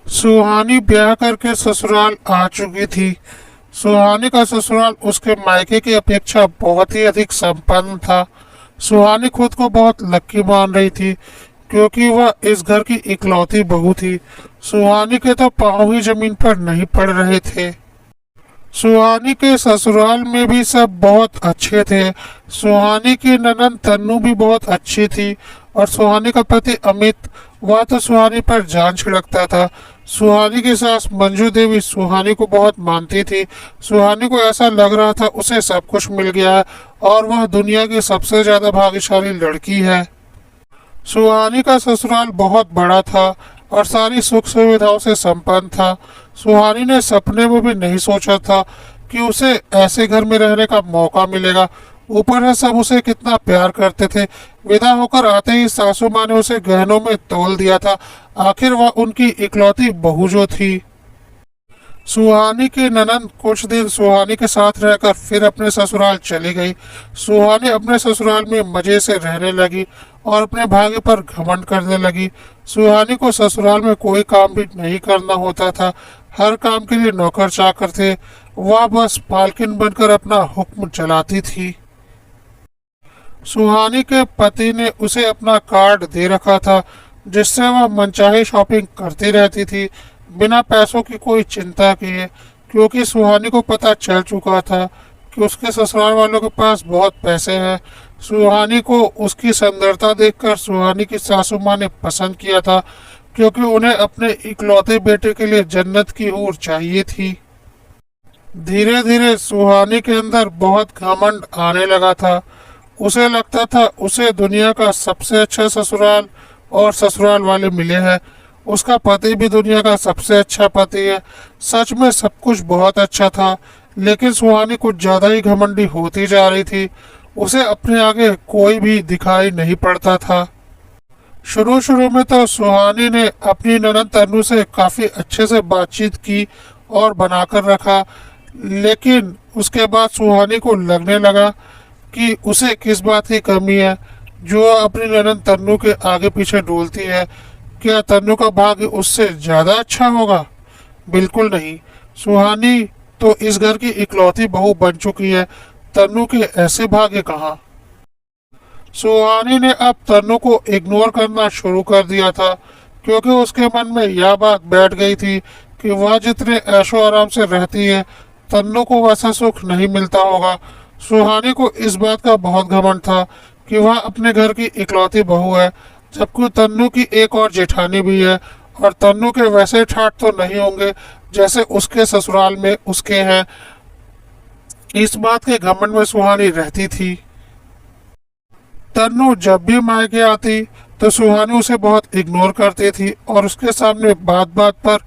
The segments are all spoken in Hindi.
सुहानी ब्याह करके ससुराल आ चुकी थी। सुहानी का ससुराल उसके मायके की अपेक्षा बहुत ही अधिक संपन्न था। सुहानी खुद को बहुत लकी मान रही थी क्योंकि वह इस घर की इकलौती बहू थी। सुहानी के तो पांव ही जमीन पर नहीं पड़ रहे थे। सुहानी के ससुराल में भी सब बहुत अच्छे थे। सुहानी की ननद तन्नू भी बहुत अच्छी थी और सुहानी का पति अमित, वह तो सुहानी पर जान छिड़कता था। सुहानी की सास मंजू देवी सुहानी को बहुत मानती थी। सुहानी को ऐसा लग रहा था उसे सब कुछ मिल गया है और वह दुनिया की सबसे ज्यादा भाग्यशाली लड़की है। सुहानी का ससुराल बहुत बड़ा था और सारी सुख सुविधाओं से संपन्न था। सुहानी ने सपने में भी नहीं सोचा था कि उसे ऐसे घर में रहने का मौका मिलेगा। ऊपर से सब उसे कितना प्यार करते थे। विदा होकर आते ही सासू माँ ने उसे गहनों में तोल दिया था। आखिर वह उनकी इकलौती बहू जो थी। सुहानी की ननद कुछ दिन सुहानी के साथ रहकर फिर अपने ससुराल चली गई। सुहानी अपने ससुराल में मजे से रहने लगी और अपने भाग्य पर घमंड करने लगी। सुहानी को ससुराल में कोई काम भी नहीं करना होता था। हर काम के लिए नौकर चाकर थे। वह बस मालकिन बनकर अपना हुक्म चलाती थी। सुहानी के पति ने उसे अपना कार्ड दे रखा था जिससे वह मनचाही शॉपिंग करती रहती थी बिना पैसों की कोई चिंता किए, क्योंकि सुहानी को पता चल चुका था कि उसके ससुराल वालों के पास बहुत पैसे हैं। सुहानी को उसकी सुंदरता देखकर सुहानी की सासू माँ ने पसंद किया था क्योंकि उन्हें अपने इकलौते बेटे के लिए जन्नत की हूर चाहिए थी। धीरे धीरे सुहानी के अंदर बहुत घमंड आने लगा था। उसे लगता था उसे दुनिया का सबसे अच्छा ससुराल और ससुराल वाले मिले हैं। उसका पति भी दुनिया का सबसे अच्छा पति है। सच में सब कुछ बहुत अच्छा था, लेकिन सुहानी कुछ ज्यादा ही घमंडी होती जा रही थी। उसे अपने आगे कोई भी दिखाई नहीं पड़ता था। शुरू शुरू में तो सुहानी ने अपनी ननद तन्नू से काफी अच्छे से बातचीत की और बनाकर रखा, लेकिन उसके बाद सुहानी को लगने लगा कि उसे किस बात की कमी है जो अपनी ननद तन्नू के आगे पीछे डोलती है। क्या तन्नू का भाग्य उससे ज्यादा अच्छा होगा? बिल्कुल नहीं। सुहानी तो इस घर की इकलौती बहू बन चुकी है। तन्नू के ऐसे भाग्य कहाँ। सुहानी ने अब तन्नू को इग्नोर करना शुरू कर दिया था क्योंकि उसके मन में यह बात बैठ गई थी कि वह जितने ऐशो आराम से रहती है तन्नू को वैसा सुख नहीं मिलता होगा। सुहानी को इस बात का बहुत घमंड था कि वह अपने घर की इकलौती बहू है, जबकि तन्नू की एक और जेठानी भी है और तन्नू के वैसे ठाट तो नहीं होंगे जैसे उसके ससुराल में उसके हैं। इस बात के घमंड में सुहानी रहती थी। तन्नू जब भी मायके आती तो सुहानी उसे बहुत इग्नोर करती थी और उसके सामने बात बात पर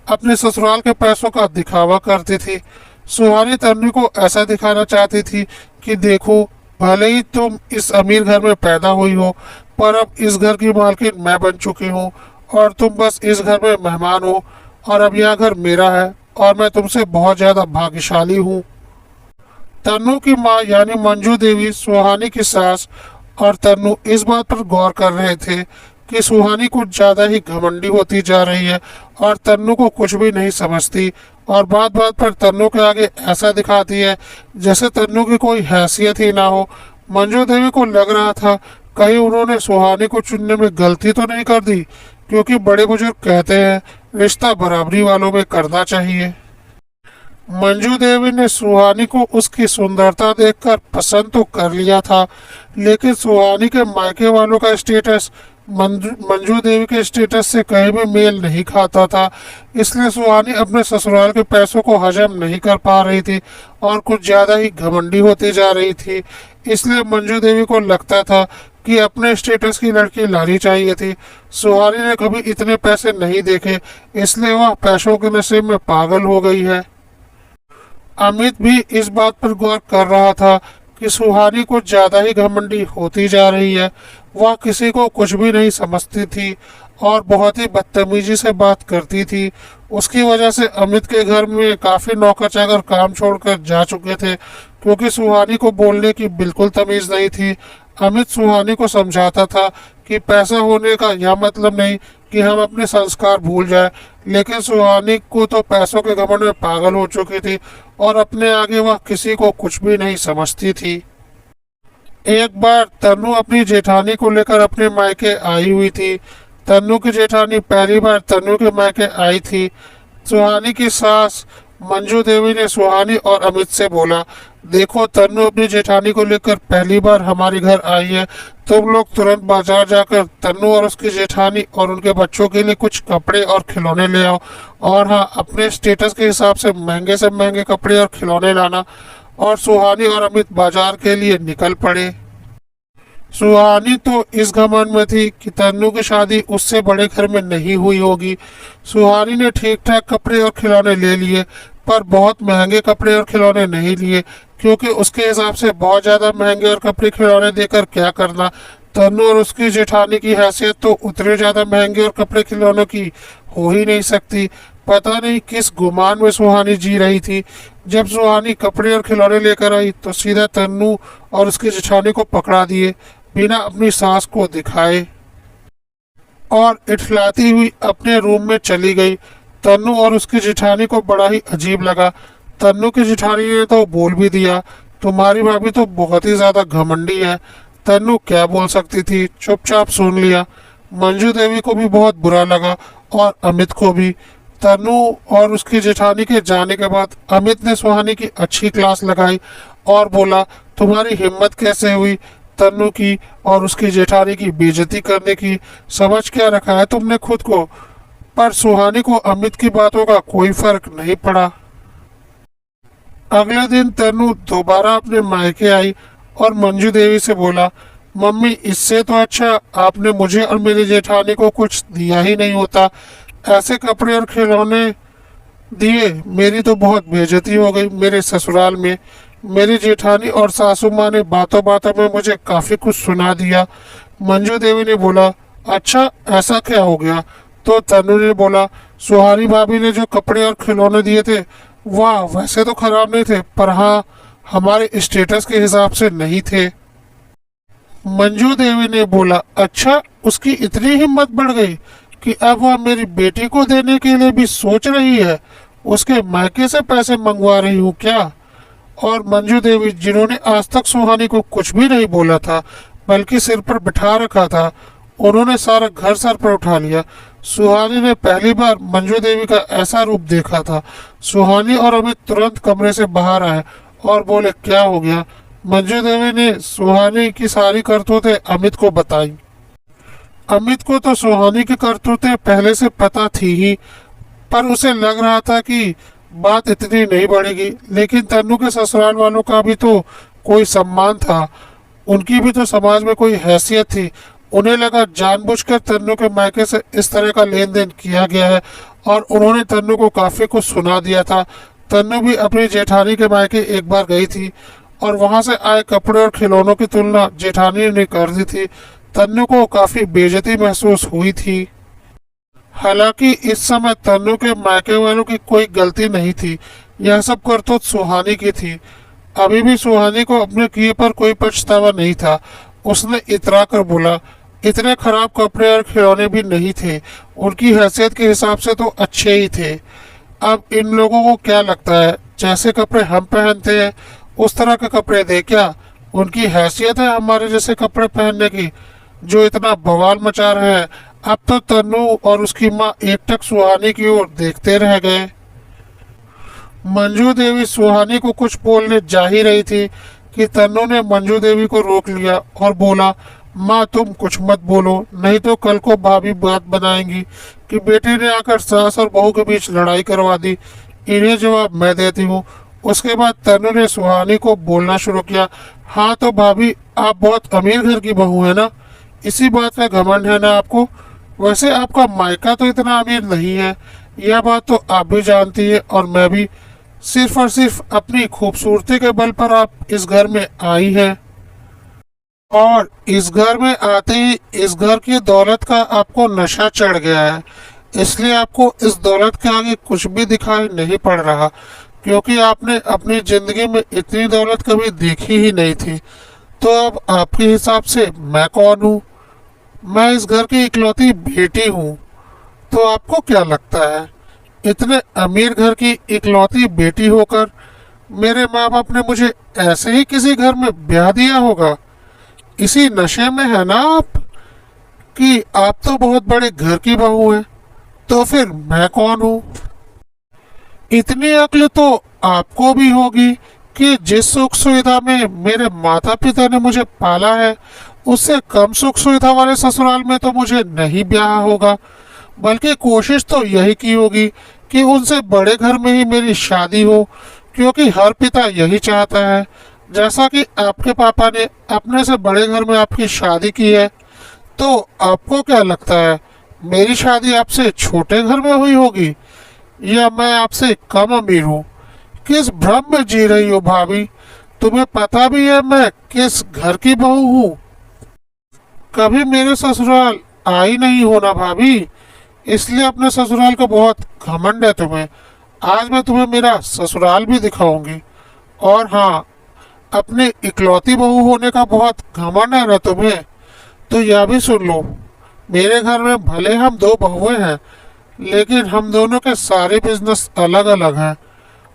अपने ससुराल के पैसों का दिखावा करती थी। सुहानी तन्नू को ऐसा दिखाना चाहती थी कि देखो, भले ही तुम इस अमीर घर में पैदा हुई हो, पर अब इस घर की मालकिन मैं बन चुकी हूँ और तुम बस इस घर में मेहमान हो और अब यह घर मेरा है और मैं तुमसे बहुत ज्यादा भाग्यशाली हूँ। तन्नू की माँ यानी मंजू देवी, सुहानी की सास और तन्नू इस बात पर गौर कर रहे थे कि सुहानी कुछ ज्यादा ही घमंडी होती जा रही है और तन्नू को कुछ भी नहीं समझती और बात बात पर तन्नू के आगे ऐसा दिखाती है जैसे तन्नू की कोई हैसियत ही ना हो। मंजू देवी को लग रहा था कहीं उन्होंने सुहानी को चुनने में गलती तो नहीं कर दी, क्योंकि बड़े बुजुर्ग कहते हैं रिश्ता बराबरी वालों में करना चाहिए। मंजू देवी ने सुहानी को उसकी सुंदरता देखकर पसंद तो कर लिया था, लेकिन सुहानी के मायके वालों का स्टेटस मंजू देवी के स्टेटस से कहीं भी मेल नहीं खाता था। इसलिए सुहानी अपने ससुराल के पैसों को हजम नहीं कर पा रही थी और कुछ ज्यादा ही घमंडी होती जा रही थी। इसलिए मंजू देवी को लगता था कि अपने स्टेटस की लड़की लानी चाहिए थी। सुहानी ने कभी इतने पैसे नहीं देखे, इसलिए वह पैसों के नशे में पागल हो गई है। अमित भी इस बात पर गौर कर रहा था कि सुहानी कुछ ज्यादा ही घमंडी होती जा रही है। वह किसी को कुछ भी नहीं समझती थी और बहुत ही बदतमीजी से बात करती थी। उसकी वजह से अमित के घर में काफी नौकर चाकर काम छोड़कर जा चुके थे क्योंकि सुहानी को बोलने की बिल्कुल तमीज नहीं थी। अमित सुहानी को समझाता था कि पैसा होने का यह मतलब नहीं कि हम अपने संस्कार भूल जाए, लेकिन सुहानी को तो पैसों के घमंड में पागल हो चुकी थी और अपने आगे वह किसी को कुछ भी नहीं समझती थी। एक बार तन्नू अपनी जेठानी को लेकर अपने मायके आई हुई थी। तन्नू की जेठानी पहली बार तन्नू के मायके आई थी। सुहानी की सास मंजू देवी ने सुहानी और अमित से बोला, देखो तन्नू अपनी जेठानी को लेकर पहली बार हमारे घर आई है। तुम लोग तुरंत बाजार जाकर तन्नू और उसकी जेठानी और उनके बच्चों के लिए कुछ कपड़े और खिलौने ले आओ। और हाँ, अपने स्टेटस के हिसाब से महंगे कपड़े और खिलौने लाना। और सुहानी और अमित बाजार के लिए निकल पड़े। सुहानी तो इस घमंड में थी कि तन्नू की शादी उससे बड़े घर में नहीं हुई होगी। सुहानी ने ठीक ठाक कपड़े और खिलौने ले लिए, पर बहुत महंगे कपड़े और खिलौने नहीं लिए, क्योंकि उसके हिसाब से बहुत ज़्यादा महंगे और कपड़े खिलौने देकर क्या करना। तन्नू और उसकी जेठानी की हैसियत तो उतने ज़्यादा महंगे और कपड़े खिलौनों की हो ही नहीं सकती। पता नहीं किस गुमान में सुहानी जी रही थी। जब सुहानी कपड़े और खिलौने लेकर आई तो सीधा तन्नू और उसकी जेठानी को पकड़ा दिए, बिना अपनी सास को दिखाए, और इठलाती हुई अपने रूम में चली गई। तन्नू और उसकी जेठानी को बड़ा ही अजीब लगा। तन्नू की जेठानी ने तो बोल भी दिया, तुम्हारी भाभी तो बहुत ही ज्यादा घमंडी है। तन्नू क्या बोल सकती थी, चुपचाप सुन लिया। मंजू देवी को भी बहुत बुरा लगा और अमित को भी। तन्नू और उसकी जेठानी के जाने के बाद अमित ने सुहानी की अच्छी क्लास लगाई और बोला, तुम्हारी हिम्मत कैसे हुई तन्नू की और उसकी जेठानी की बेइज्जती करने की? समझ क्या रखा है तुमने खुद को? पर सुहानी को अमित की बातों का कोई फर्क नहीं पड़ा। अगले दिन तन्नू दोबारा अपने मायके आई और मंजू देवी से बोला, मम्मी इससे तो अच्छा आपने मुझे और मेरी जेठानी को कुछ दिया ही नहीं होता। ऐसे कपड़े और खिलौने दिए, मेरी तो बहुत बेइज्जती हो गई मेरे ससुराल में। मेरी जेठानी और सासू माँ ने बातों बातों में मुझे काफी कुछ सुना दिया। मंजू देवी ने बोला, अच्छा ऐसा क्या हो गया? तो तनु ने बोला, सुहानी भाभी ने जो कपड़े और खिलौने दिए थे, वाह वैसे तो खराब नहीं थे, पर हाँ हमारे स्टेटस के हिसाब से नहीं थे। मंजू देवी ने बोला, अच्छा उसकी इतनी हिम्मत बढ़ गई कि अब वह मेरी बेटी को देने के लिए भी सोच रही है। उसके मायके से पैसे मंगवा रही हूँ क्या? और मंजू देवी, जिन्होंने आज तक सुहानी को कुछ भी नहीं बोला था बल्कि सिर पर बिठा रखा था, उन्होंने सारा घर सर पर उठा लिया। सुहानी ने पहली बार मंजू देवी का ऐसा रूप देखा था। सुहानी और अमित तुरंत कमरे से बाहर आए और बोले, क्या हो गया? मंजू देवी ने सुहानी की सारी करतूतें अमित को बताई। अमित को तो सुहानी की करतूतें पहले से पता थी ही, पर उसे लग रहा था कि बात इतनी नहीं बढ़ेगी। लेकिन तन्नू के ससुराल वालों का भी तो कोई सम्मान था, उनकी भी तो समाज में कोई हैसियत थी। उन्हें लगा जानबूझकर तन्नू के मायके से इस तरह का लेन देन किया गया है, और उन्होंने तन्नू को काफी कुछ सुना दिया था। तन्नू भी अपनी जेठानी के मायके एक बार गई थी और वहां से आए कपड़े और खिलौनों की तुलना जेठानी ने कर दी थी। तन्नू को काफी बेइज्जती महसूस हुई थी। हालांकि इस समय तन्नू के मायके वालों की कोई गलती नहीं थी, यह सब करतूत सुहानी की थी। अभी भी सुहानी को अपने किए पर कोई पछतावा नहीं था। उसने इतरा कर बोला, इतने खराब कपड़े और खिलौने भी नहीं थे, उनकी हैसियत के हिसाब से तो अच्छे ही थे। अब इन लोगों को क्या लगता है जैसे कपड़े हम पहनते हैं उस तरह के कपड़े दे क्या? उनकी हैसियत है हमारे जैसे कपड़े पहनने की, जो इतना बवाल मचा रहे हैं। अब तो तन्नू और उसकी माँ एकटक सुहानी की ओर देखते रह गए। मंजू देवी सुहानी को कुछ बोलने जा ही रही थी कि तन्नू ने मंजू देवी को रोक लिया और बोला, माँ तुम कुछ मत बोलो, नहीं तो कल को भाभी बात बनाएंगी कि बेटी ने आकर सास और बहू के बीच लड़ाई करवा दी। इन्हें जवाब मैं देती हूँ। उसके बाद तन्नू ने सुहानी को बोलना शुरू किया, हाँ तो भाभी आप बहुत अमीर घर की बहू है ना, इसी बात का घमंड है ना आपको? वैसे आपका मायका तो इतना अमीर नहीं है, यह बात तो आप भी जानती है और मैं भी। सिर्फ और सिर्फ अपनी खूबसूरती के बल पर आप इस घर में आई है, और इस घर में आते ही इस घर की दौलत का आपको नशा चढ़ गया है। इसलिए आपको इस दौलत के आगे कुछ भी दिखाई नहीं पड़ रहा, क्योंकि आपने अपनी जिंदगी में इतनी दौलत कभी देखी ही नहीं थी। तो अब आपके हिसाब से मैं कौन हूँ? मैं इस घर की इकलौती बेटी हूँ, तो आपको क्या लगता है, इतने अमीर घर की इकलौती बेटी होकर मेरे माँ बाप ने मुझे ऐसे ही किसी घर में ब्याह दिया होगा? इसी नशे में है ना आप कि आप तो बहुत बड़े घर की बहू हैं, तो फिर मैं कौन हूँ? इतनी अक्ल तो आपको भी होगी कि जिस सुख सुविधा में मेरे माता पिता ने मुझे पाला है, उससे कम सुख सुविधा वाले ससुराल में तो मुझे नहीं ब्याह होगा। बल्कि कोशिश तो यही की होगी कि उनसे बड़े घर में ही मेरी शादी हो, क्योंकि हर पिता यही चाहता है। जैसा कि आपके पापा ने अपने से बड़े घर में आपकी शादी की है, तो आपको क्या लगता है, मेरी शादी आपसे छोटे घर में हुई होगी, या मैं आपसे कम अमीर हूँ? किस भ्रम में जी रही हो भाभी? तुम्हें पता भी है मैं किस घर की बहू हूँ? कभी मेरे ससुराल आई नहीं हो ना भाभी, इसलिए अपने ससुराल का बहुत घमंड है तुम्हें। आज मैं तुम्हें मेरा ससुराल भी दिखाऊंगी। और हाँ, अपने इकलौती बहू होने का बहुत घमंड है ना तुम्हें, तो यह भी सुन लो, मेरे घर में भले हम दो बहुएं हैं, लेकिन हम दोनों के सारे बिजनेस अलग अलग हैं,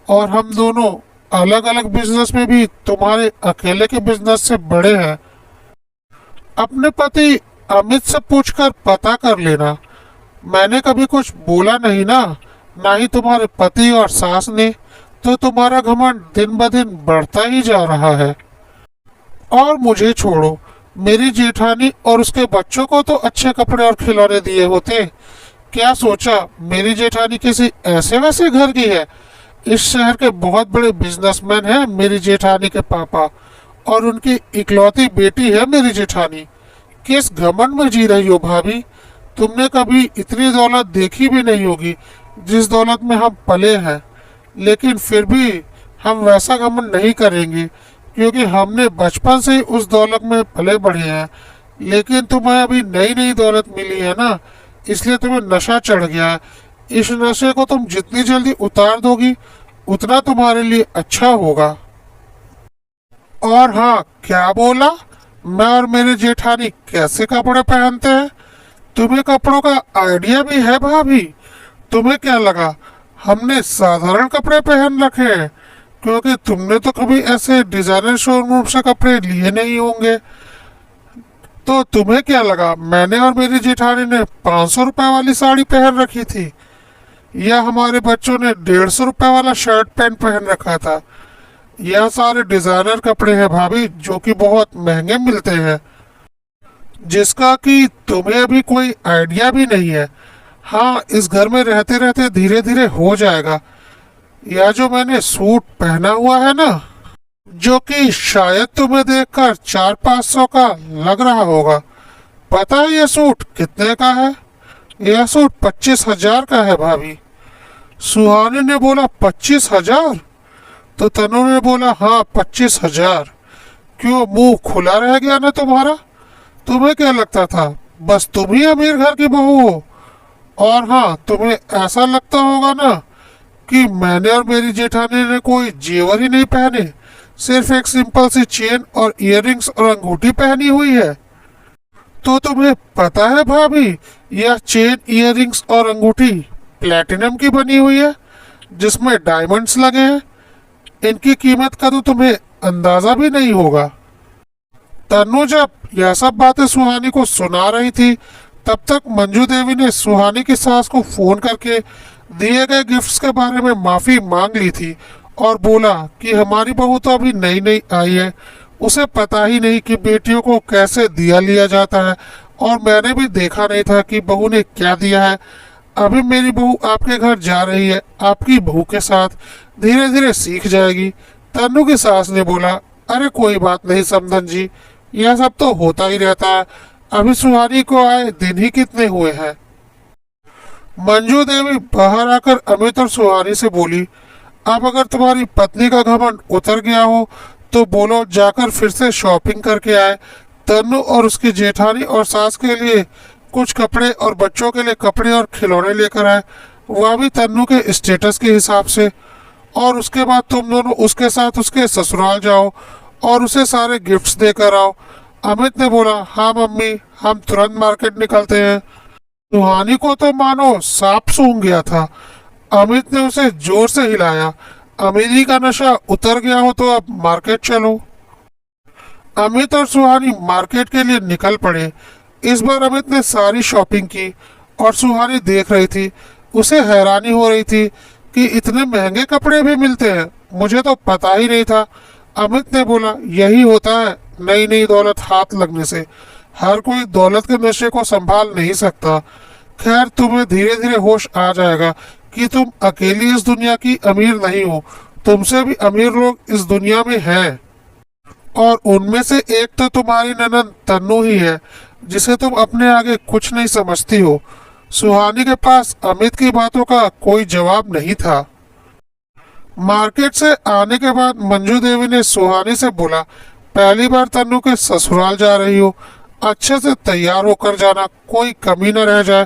और हम दोनों अलग अलग बिजनेस में भी तुम्हारे अकेले के बिजनेस से बड़े हैं। अपने पति अमित से पूछकर पता कर लेना, मैंने कभी कुछ बोला नहीं ना, ना ही तुम्हारे पति और सास ने, तो तुम्हारा घमंड दिन ब दिन बढ़ता ही जा रहा है। और मुझे छोड़ो, मेरी जेठानी और उसके बच्चों को तो अच्छे कपड़े और खिलौने दिए होते। क्या सोचा मेरी जेठानी किसी ऐसे वैसे घर की है? इस शहर के बहुत बड़े बिजनेसमैन हैं मेरी जेठानी के पापा, और उनकी इकलौती बेटी है मेरी जेठानी। किस घमंड में जी रही हो भाभी? तुमने कभी इतनी दौलत देखी भी नहीं होगी जिस दौलत में हम पले हैं, लेकिन फिर भी हम वैसा घमंड नहीं करेंगे, क्योंकि हमने बचपन से ही उस दौलत में पले बढ़े हैं। लेकिन तुम्हें अभी नई नई दौलत मिली है ना, इसलिए तुम्हें नशा चढ़ गया है। इस नशे को तुम जितनी जल्दी उतार दोगी, उतना तुम्हारे लिए अच्छा होगा। और हाँ, क्या बोला? मैं और मेरे जेठानी कैसे कपड़े पहनते हैं? तुम्हें कपड़ों का आइडिया भी है भाभी? तुम्हें क्या लगा हमने साधारण कपड़े पहन रखे हैं? क्योंकि तुमने तो कभी ऐसे डिजाइनर शोरूम से कपड़े लिए नहीं होंगे। तो तुम्हें क्या लगा मैंने और मेरी जेठानी ने 500 रुपए वाली साड़ी पहन रखी थी, या हमारे बच्चों ने 150 रुपए वाला शर्ट पैंट पहन रखा था? यह सारे डिजाइनर कपड़े हैं भाभी, जो कि बहुत महंगे मिलते हैं, जिसका कि तुम्हें अभी कोई आइडिया भी नहीं है। हाँ, इस घर में रहते रहते धीरे धीरे हो जाएगा। यह जो मैंने सूट पहना हुआ है ना, जो कि शायद तुम्हें देखकर 400-500 का लग रहा होगा, पता है यह सूट कितने का है? यह सूट 25,000 का है भाभी। सुहानी ने बोला 25,000? तो तनु ने बोला हाँ 25,000। क्यों, मुंह खुला रह गया ना तुम्हारा? तुम्हें क्या लगता था बस तुम ही अमीर घर की बहू हो? और हाँ, तुम्हें ऐसा लगता होगा ना कि मैंने और मेरी जेठानी ने कोई जेवर ही नहीं पहने, सिर्फ एक सिंपल सी चेन और इयररिंग्स और अंगूठी पहनी हुई है। तो तुम्हें पता है भाभी, यह चेन, इयररिंग्स और अंगूठी प्लेटिनम की बनी हुई है, जिसमें डायमंड्स लगे हैं। इनकी कीमत का तो तुम्हें अंदाजा भी नहीं होगा। तनु जब यह सब बातें सुहानी को सुना रही थी, तब तक मंजू देवी ने सुहानी की सास को फोन करके दिए गए गिफ्ट्स के बारे में माफी मांग ली थी, और बोला कि हमारी बहू तो अभी नई नई आई है, उसे पता ही नहीं कि बेटियों को कैसे दिया लिया जाता है, और मैंने भी देखा नहीं था कि बहू ने क्या दिया है। अभी मेरी बहू आपके घर जा रही है, आपकी बहू के साथ धीरे धीरे सीख जाएगी। तन्नू की सास ने बोला, अरे कोई बात नहीं समधन जी, यह सब तो होता ही रहता है, अभी सुहानी को आए दिन ही कितने हुए हैं। मंजू देवी बाहर आकर अमित और सुहानी से बोली, अब अगर तुम्हारी पत्नी का घमंड उतर गया हो तो बोलो, जाकर फिर से शॉपिंग करके आए। तन्नू और उसकी जेठानी और सास के लिए कुछ कपड़े और बच्चों के लिए कपड़े और खिलौने लेकर आए, वह भी तन्नू के स्टेटस के हिसाब से। और उसके बाद तुम दोनों उसके साथ उसके ससुराल जाओ और उसे सारे गिफ्ट्स देकर आओ। अमित ने बोला, हाँ मम्मी, हम तुरंत मार्केट निकलते हैं। सुहानी को तो मानो सांप सूंघ गया था। अमित ने उसे जोर से हिलाया। अमीरी का नशा उतर गया हो तो अब मार्केट चलो। अमित और सुहानी मार्केट के लिए निकल पड़े। इस बार अमित ने सारी शॉपिंग की और सुहानी देख रही थी। उसे हैरानी हो रही थी कि इतने महंगे कपड़े भी मिलते हैं, मुझे तो पता ही नहीं था। अमित ने बोला, यही होता है नई नई दौलत हाथ लगने से। हर कोई दौलत के नशे को संभाल नहीं सकता। खैर, तुम्हें धीरे धीरे होश आ जाएगा कि तुम अकेली इस दुनिया की अमीर नहीं हो। तुमसे भी अमीर लोग इस दुनिया में हैं और उनमें से एक तो तुम्हारी ननद तन्नू ही है, जिसे तुम अपने आगे कुछ नहीं समझती हो। सुहानी के पास अमित की बातों का कोई जवाब नहीं था। मार्केट से आने के बाद मंजू देवी ने सुहानी से बोला, पहली बार तन्नू के ससुराल जा रही हो, अच्छे से तैयार होकर जाना, कोई कमी न रह जाए।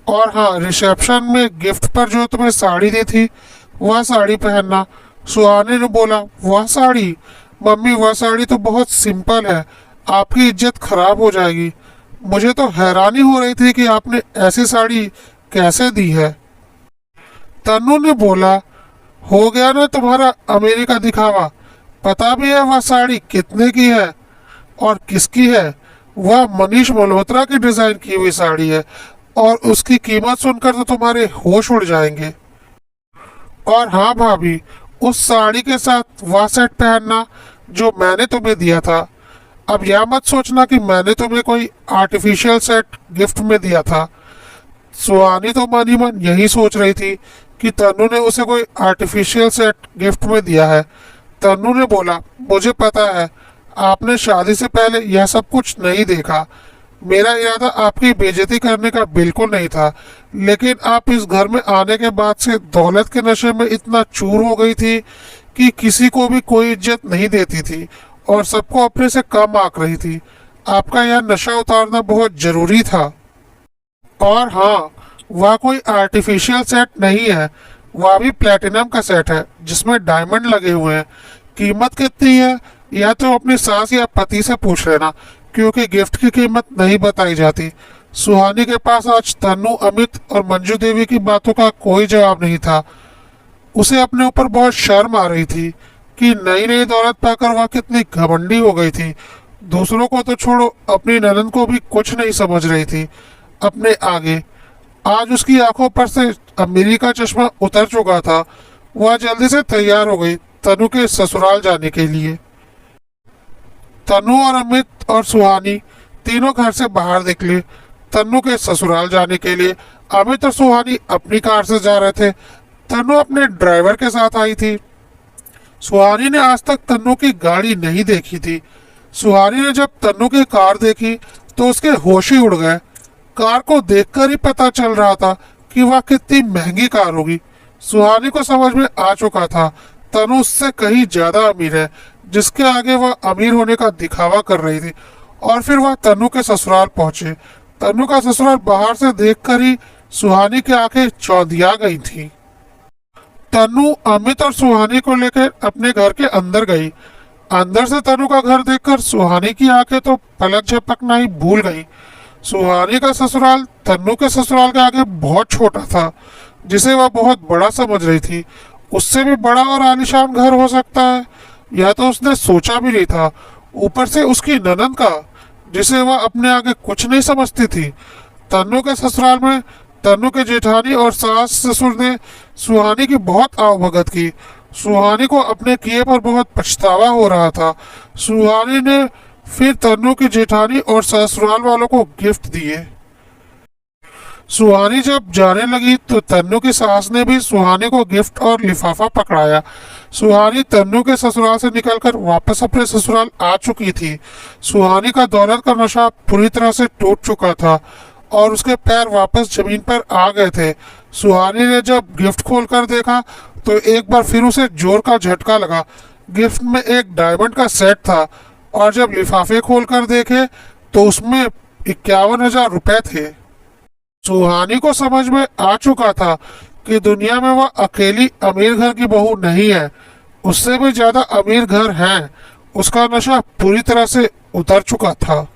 और हाँ, रिसेप्शन में गिफ्ट पर जो तुम्हें साड़ी दी थी वह साड़ी पहनना। सुहानी ने बोला, वह साड़ी? मम्मी, वह साड़ी तो बहुत सिंपल है, आपकी इज्जत खराब हो जाएगी। मुझे तो हैरानी हो रही थी कि आपने ऐसी साड़ी कैसे दी है। तन्नू ने बोला, हो गया ना तुम्हारा अमीरी का दिखावा। पता भी है वह साड़ी कितने की है और किसकी है? वह मनीष मल्होत्रा की डिजाइन की हुई साड़ी है और उसकी कीमत सुनकर तो तुम्हारे होश उड़ जाएंगे। और हाँ भाभी, उस साड़ी के साथ वह सेट पहनना जो मैंने तुम्हें दिया था। अब यह मत सोचना कि मैंने तुम्हें कोई आर्टिफिशियल सेट गिफ्ट में दिया था। सुहानी तो मन ही मन यही सोच रही थी कि तन्नू ने उसे कोई आर्टिफिशियल सेट गिफ्ट में दिया है। तन्नू ने बोला, मुझे पता है आपने शादी से पहले यह सब कुछ नहीं देखा। मेरा इरादा आपकी बेइज्जती करने का बिल्कुल नहीं था, लेकिन आप इस घर में आने के बाद से दौलत के नशे में इतना चूर हो गई थी कि किसी को भी कोई इज्जत नहीं देती थी और सबको अपने से कम आंक रही थी। आपका यह नशा उतारना बहुत जरूरी था। और हाँ, वह कोई आर्टिफिशियल सेट नहीं है, वह भी प्लेटिनम का सेट है जिसमें डायमंड लगे हुए हैं। कीमत कितनी है या तो अपनी सास या पति से पूछ लेना, क्योंकि गिफ्ट की कीमत नहीं बताई जाती। सुहानी के पास आज तन्नू, अमित और मंजू देवी की बातों का कोई जवाब नहीं था। उसे अपने ऊपर बहुत शर्म आ रही थी कि नई नई दौलत पाकर वह कितनी घमंडी हो गई थी। दूसरों को तो छोड़ो, अपनी ननद को भी कुछ नहीं समझ रही थी अपने आगे। आज उसकी आंखों पर से अमीरी का चश्मा उतर चुका था। वह जल्दी से तैयार हो गई तन्नू के ससुराल जाने के लिए। तन्नू और अमित और सुहानी तीनों घर से बाहर निकले तन्नू के ससुराल जाने के लिए। अमित और सुहानी अपनी कार से जा रहे थे, तन्नू अपने ड्राइवर के साथ आई थी। सुहानी ने आज तक तन्नू की गाड़ी नहीं देखी थी। सुहानी ने जब तन्नू की कार देखी तो उसके होश ही उड़ गए। कार को देखकर ही पता चल रहा था कि वह कितनी महंगी कार होगी। सुहानी को समझ में आ चुका था तन्नू उससे कहीं ज्यादा अमीर है, जिसके आगे वह अमीर होने का दिखावा कर रही थी। और फिर वह तन्नू के ससुराल पहुंचे। तन्नू का ससुराल बाहर से देखकर ही सुहानी की आंखें चौंधिया गई थी। तन्नू अमित और सुहानी को लेकर अपने घर के अंदर गई। अंदर से तन्नू का घर देखकर सुहानी की आंखें तो पलक झपकना ही भूल गई। सुहानी का ससुराल तन्नू के ससुराल के आगे बहुत छोटा था, जिसे वह बहुत बड़ा समझ रही थी। उससे भी बड़ा और आलीशान घर हो सकता है, यह तो उसने सोचा भी नहीं था। ऊपर से उसकी ननद का, जिसे वह अपने आगे कुछ नहीं समझती थी। तन्नू के ससुराल में तन्नू के जेठानी और सास ससुर ने सुहानी की बहुत आवभगत की। सुहानी को अपने किए पर बहुत पछतावा हो रहा था। सुहानी ने फिर तन्नू की जेठानी और ससुराल वालों को गिफ्ट दिए। सुहानी जब जाने लगी तो तन्नू की सास ने भी सुहानी को गिफ्ट और लिफाफा पकड़ाया। सुहानी तन्नू के ससुराल से निकलकर वापस अपने ससुराल आ चुकी थी। सुहानी का दौलत का नशा पूरी तरह से टूट चुका था और उसके पैर वापस जमीन पर आ गए थे। सुहानी ने जब गिफ्ट खोलकर देखा तो एक बार फिर उसे जोर का झटका लगा। गिफ्ट में एक डायमंड का सेट था और जब लिफाफे खोलकर देखे तो उसमें 51,000 रुपए थे। सुहानी को समझ में आ चुका था कि दुनिया में वह अकेली अमीर घर की बहू नहीं है, उससे भी ज्यादा अमीर घर है। उसका नशा पूरी तरह से उतर चुका था।